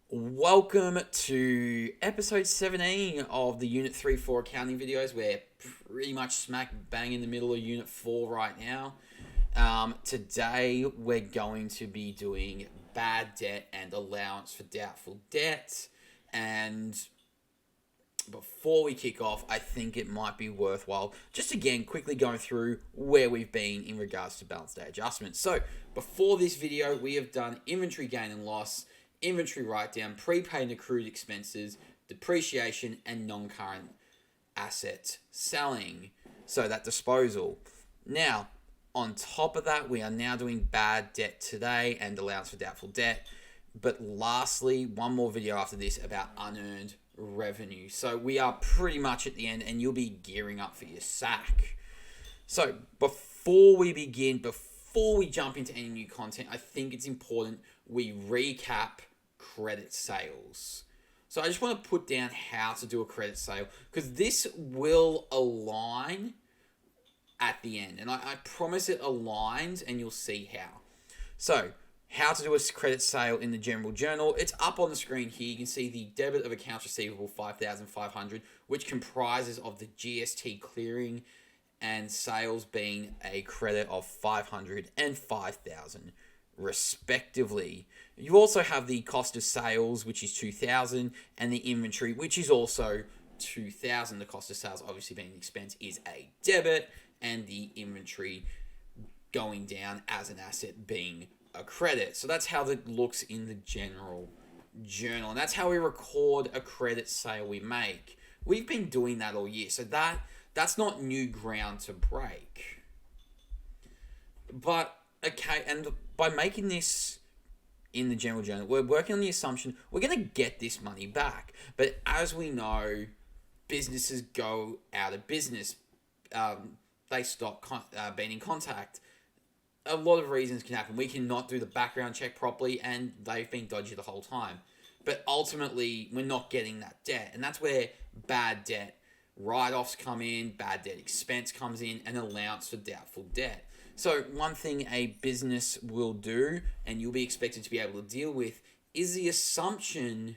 Welcome to episode 17 of the Unit 3-4 accounting videos. We're pretty much smack bang in the middle of Unit 4 right now. Today we're going to be doing bad debt and allowance for doubtful debt. And before we kick off, I think it might be worthwhile just again quickly going through where we've been in regards to balance day adjustments. So before this video, we have done inventory gain and loss, inventory write-down, prepaid and accrued expenses, depreciation, and non-current asset selling. So that disposal. Now, on top of that, we are now doing bad debt today and allowance for doubtful debt. But lastly, one more video after this about unearned revenue. So we are pretty much at the end and you'll be gearing up for your sack. So before we begin, before we jump into any new content, I think it's important we recap credit sales. So I just want to put down how to do a credit sale because this will align at the end. And I promise it aligns and you'll see how. So how to do a credit sale in the general journal. It's up on the screen here. You can see the debit of accounts receivable, 5,500, which comprises of the GST clearing and sales being a credit of 500 and 5,000 respectively. You also have the cost of sales, which is 2,000, and the inventory, which is also 2,000. The cost of sales obviously being the expense is a debit, and the inventory going down as an asset being a credit. So that's how it looks in the general journal, and that's how we record a credit sale we make. We've been doing that all year, so that's not new ground to break. But okay, and by making this in the general journal, we're working on the assumption we're going to get this money back. But as we know, businesses go out of business. They stop being in contact. A lot of reasons can happen. We cannot do the background check properly, and they've been dodgy the whole time. But ultimately, we're not getting that debt. And that's where bad debt write-offs come in, bad debt expense comes in, and allowance for doubtful debt. So one thing a business will do, and you'll be expected to be able to deal with, is the assumption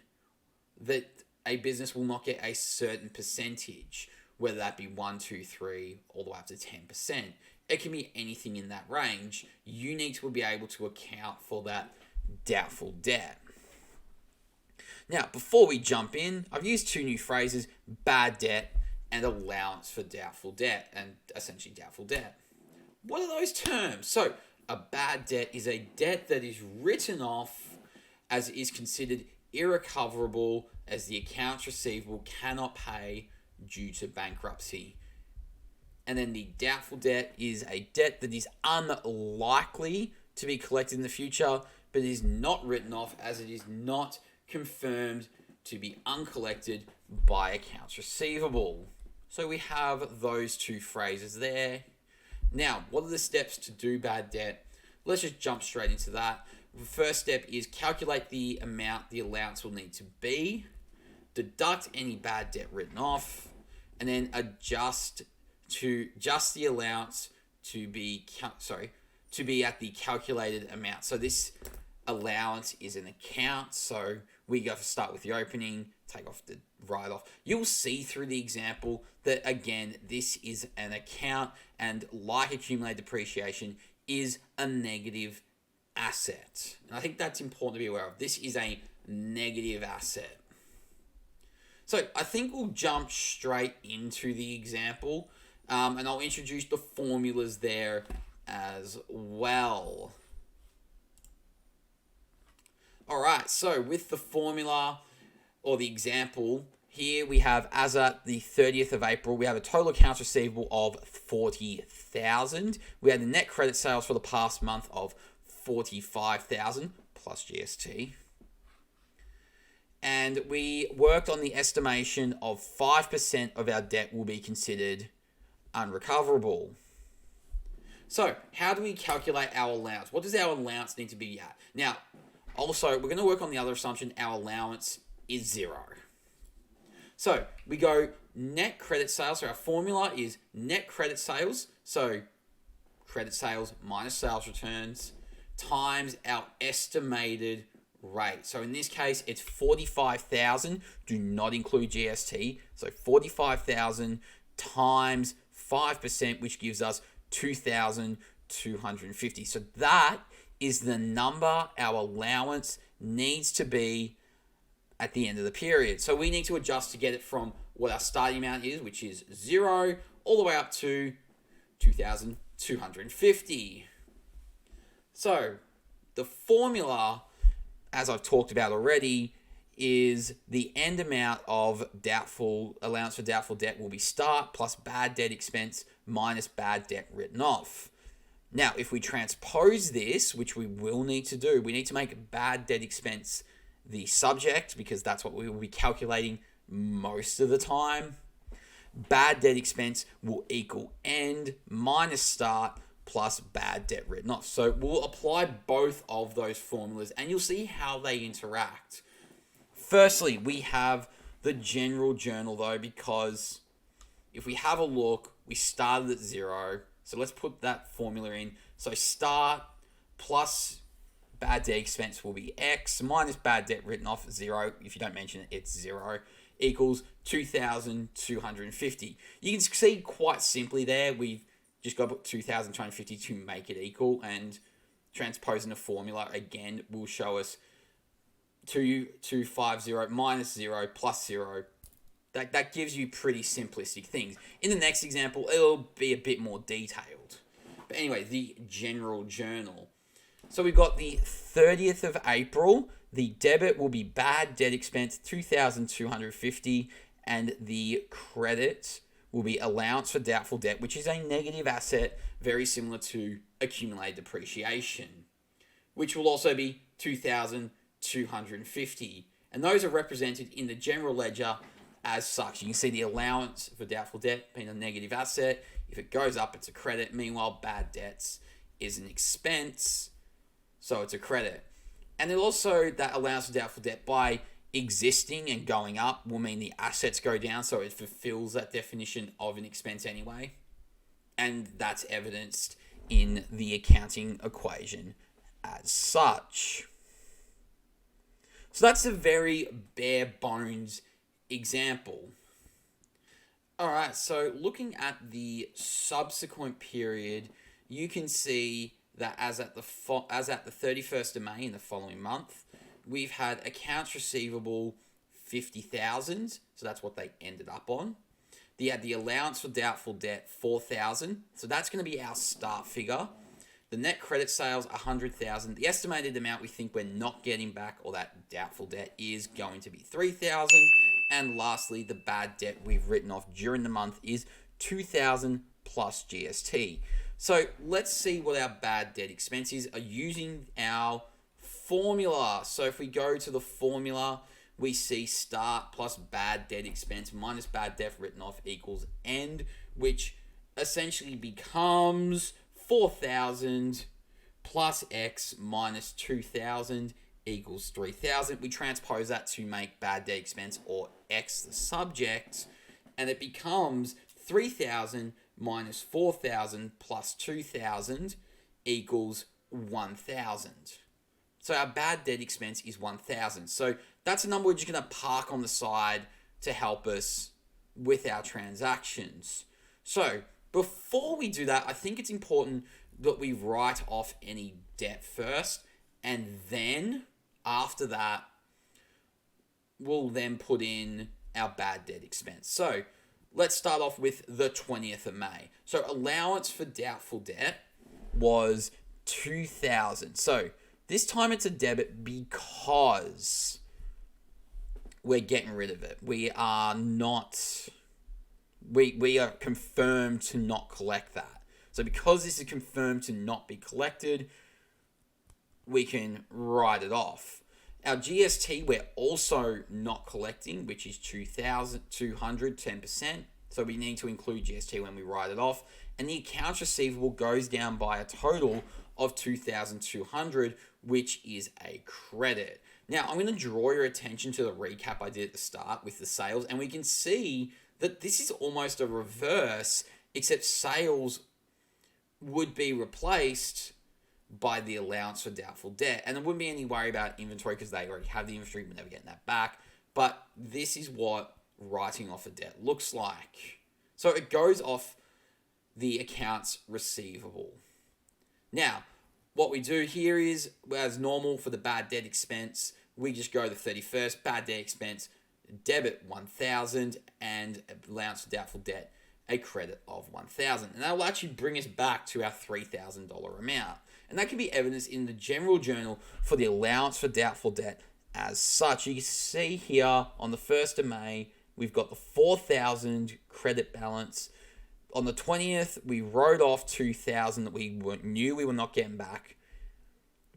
that a business will not get a certain percentage, whether that be 1, 2, 3, all the way up to 10%. It can be anything in that range. You need to be able to account for that doubtful debt. Now, before we jump in, I've used two new phrases, bad debt and allowance for doubtful debt, and essentially doubtful debt. What are those terms? So, a bad debt is a debt that is written off as it is considered irrecoverable as the accounts receivable cannot pay due to bankruptcy. And then the doubtful debt is a debt that is unlikely to be collected in the future, but is not written off as it is not confirmed to be uncollected by accounts receivable. So we have those two phrases there. Now, what are the steps to do bad debt? Let's just jump straight into that. The first step is calculate the amount the allowance will need to be, deduct any bad debt written off, and then adjust the allowance to be at the calculated amount. So this allowance is an account, so we go to start with the opening, take off the write-off. You'll see through the example that, again, this is an account, and like accumulated depreciation, is a negative asset. And I think that's important to be aware of. This is a negative asset. So I think we'll jump straight into the example, and I'll introduce the formulas there as well. All right, so with the formula or the example, here we have, as at the 30th of April, we have a total accounts receivable of 40,000. We had the net credit sales for the past month of 45,000 plus GST. And we worked on the estimation of 5% of our debt will be considered unrecoverable. So how do we calculate our allowance? What does our allowance need to be at? Now, also, we're going to work on the other assumption. Our allowance is 0. So we go net credit sales. So our formula is net credit sales. So credit sales minus sales returns times our estimated rate. So in this case, it's 45,000. Do not include GST. So 45,000 times 5%, which gives us 2,250. So that is the number our allowance needs to be at the end of the period. So we need to adjust to get it from what our starting amount is, which is 0, all the way up to 2,250. So the formula, as I've talked about already, is the end amount of allowance for doubtful debt will be start plus bad debt expense minus bad debt written off. Now, if we transpose this, which we will need to do, we need to make bad debt expense the subject, because that's what we will be calculating most of the time. Bad debt expense will equal end minus start plus bad debt written off. So we'll apply both of those formulas and you'll see how they interact. Firstly, we have the general journal though, because if we have a look, we started at 0. So let's put that formula in. So start plus bad debt expense will be X minus bad debt written off 0. If you don't mention it, it's 0 equals 2,250. You can see quite simply there, we've just got to put 2,250 to make it equal, and transposing the formula again will show us 2,250 minus 0 plus 0. That gives you pretty simplistic things. In the next example, it'll be a bit more detailed. But anyway, the general journal. So we've got the 30th of April. The debit will be bad debt expense, 2,250, and the credit will be allowance for doubtful debt, which is a negative asset, very similar to accumulated depreciation, which will also be 2,250. And those are represented in the general ledger as such. You can see the allowance for doubtful debt being a negative asset. If it goes up, it's a credit. Meanwhile, bad debts is an expense, so it's a credit. And then also that allowance for doubtful debt, by existing and going up, will mean the assets go down, so it fulfills that definition of an expense anyway. And that's evidenced in the accounting equation as such. So that's a very bare bones example. All right, so looking at the subsequent period, you can see that as at the 31st of May in the following month, we've had accounts receivable 50,000, so that's what they ended up on. They had the allowance for doubtful debt 4,000, so that's going to be our start figure. The net credit sales 100,000. The estimated amount we think we're not getting back, or that doubtful debt, is going to be 3,000. And lastly, the bad debt we've written off during the month is 2,000 plus GST. So let's see what our bad debt expenses are using our formula. So if we go to the formula, we see start plus bad debt expense minus bad debt written off equals end, which essentially becomes 4,000 plus X minus 2,000 equals 3,000. We transpose that to make bad debt expense, or X the subject, and it becomes 3,000 minus 4,000 plus 2,000 equals 1,000. So our bad debt expense is 1,000. So that's a number we're just going to park on the side to help us with our transactions. So before we do that, I think it's important that we write off any debt first, and then after that, we'll then put in our bad debt expense. So let's start off with the 20th of May. So allowance for doubtful debt was 2,000. So this time it's a debit because we're getting rid of it. We are confirmed to not collect that. So because this is confirmed to not be collected, we can write it off. Our GST we're also not collecting, which is 2,200, 10%. So we need to include GST when we write it off. And the accounts receivable goes down by a total of 2,200, which is a credit. Now, I'm going to draw your attention to the recap I did at the start with the sales, and we can see that this is almost a reverse, except sales would be replaced by the allowance for doubtful debt. And there wouldn't be any worry about inventory because they already have the inventory, we're never getting that back. But this is what writing off a debt looks like. So it goes off the accounts receivable. Now, what we do here is, as normal for the bad debt expense, we just go the 31st, bad debt expense, debit 1,000, and allowance for doubtful debt, a credit of 1,000. And that will actually bring us back to our $3,000 amount. And that can be evidenced in the general journal for the allowance for doubtful debt as such. You can see here on the 1st of May, we've got the 4,000 credit balance. On the 20th, we wrote off 2,000 that we knew we were not getting back.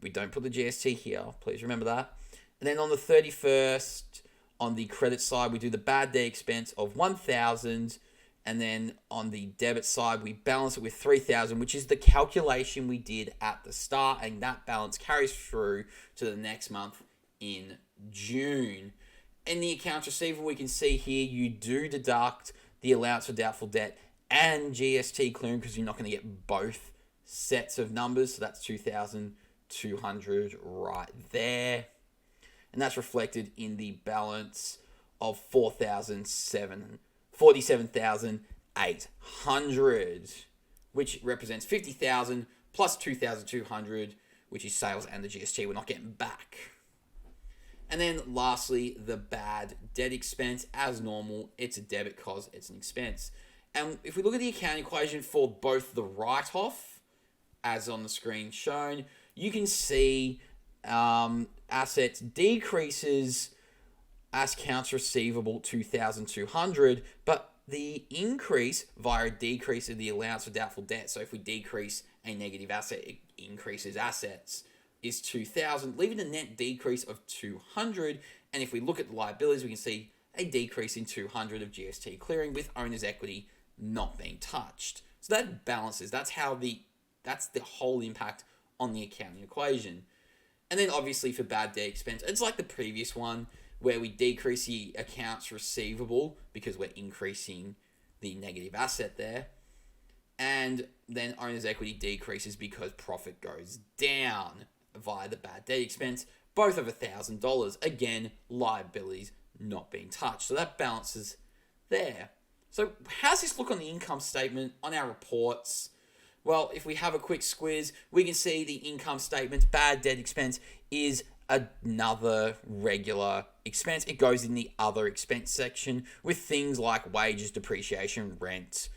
We don't put the GST here, please remember that. And then on the 31st, on the credit side, we do the bad debt expense of 1,000. And then on the debit side, we balance it with 3,000, which is the calculation we did at the start. And that balance carries through to the next month in June. In the accounts receivable, we can see here you do deduct the allowance for doubtful debt and GST clearing because you're not going to get both sets of numbers. So that's 2,200 right there. And that's reflected in the balance of 47,800, which represents 50,000 plus 2,200, which is sales and the GST we're not getting back. And then lastly, the bad debt expense. As normal, it's a debit because it's an expense. And if we look at the accounting equation for both the write-off, as on the screen shown, you can see assets decreases as accounts receivable 2,200, but the increase via a decrease of the allowance for doubtful debt. So if we decrease a negative asset, it increases assets, is 2,000, leaving a net decrease of 200. And if we look at the liabilities, we can see a decrease in 200 of GST clearing with owner's equity not being touched. So that balances. That's the whole impact on the accounting equation. And then obviously for bad debt expense, it's like the previous one where we decrease the accounts receivable because we're increasing the negative asset there. And then owner's equity decreases because profit goes down via the bad debt expense, both of $1,000. Again, liabilities not being touched. So that balances there. So how's this look on the income statement, on our reports? Well, if we have a quick squiz, we can see the income statement, bad debt expense is another regular expense. It goes in the other expense section with things like wages, depreciation, rent,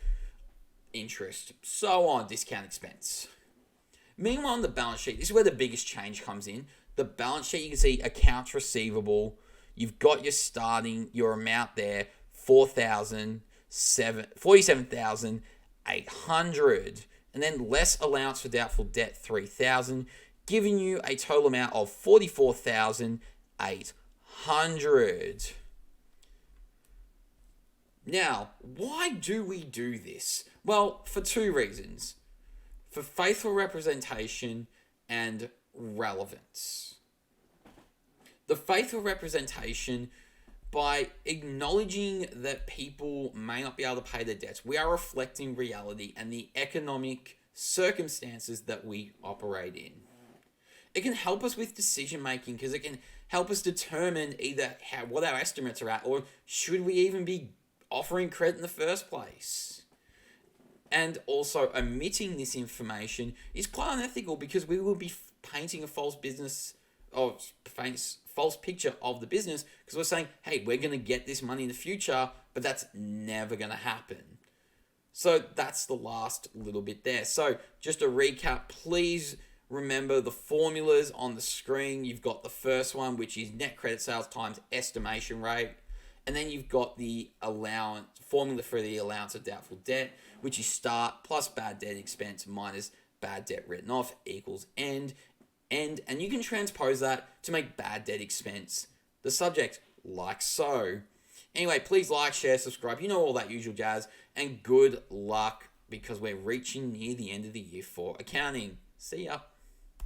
interest, so on, discount expense. Meanwhile, on the balance sheet, this is where the biggest change comes in. The balance sheet, you can see accounts receivable. You've got your amount there, 47,800. And then less allowance for doubtful debt, 3,000, giving you a total amount of 44,800. Now, why do we do this? Well, for two reasons. For faithful representation and relevance. The faithful representation, by acknowledging that people may not be able to pay their debts, we are reflecting reality and the economic circumstances that we operate in. It can help us with decision making because it can help us determine either what our estimates are at or should we even be offering credit in the first place. And also omitting this information is quite unethical because we will be painting a false picture of the business because we're saying, hey, we're going to get this money in the future, but that's never going to happen. So that's the last little bit there. So just a recap, please remember the formulas on the screen. You've got the first one, which is net credit sales times estimation rate. And then you've got the formula for the allowance of doubtful debt, which is start plus bad debt expense minus bad debt written off equals end. And you can transpose that to make bad debt expense the subject, like so. Anyway, please like, share, subscribe. You know all that usual jazz. And good luck because we're reaching near the end of the year for accounting. See ya.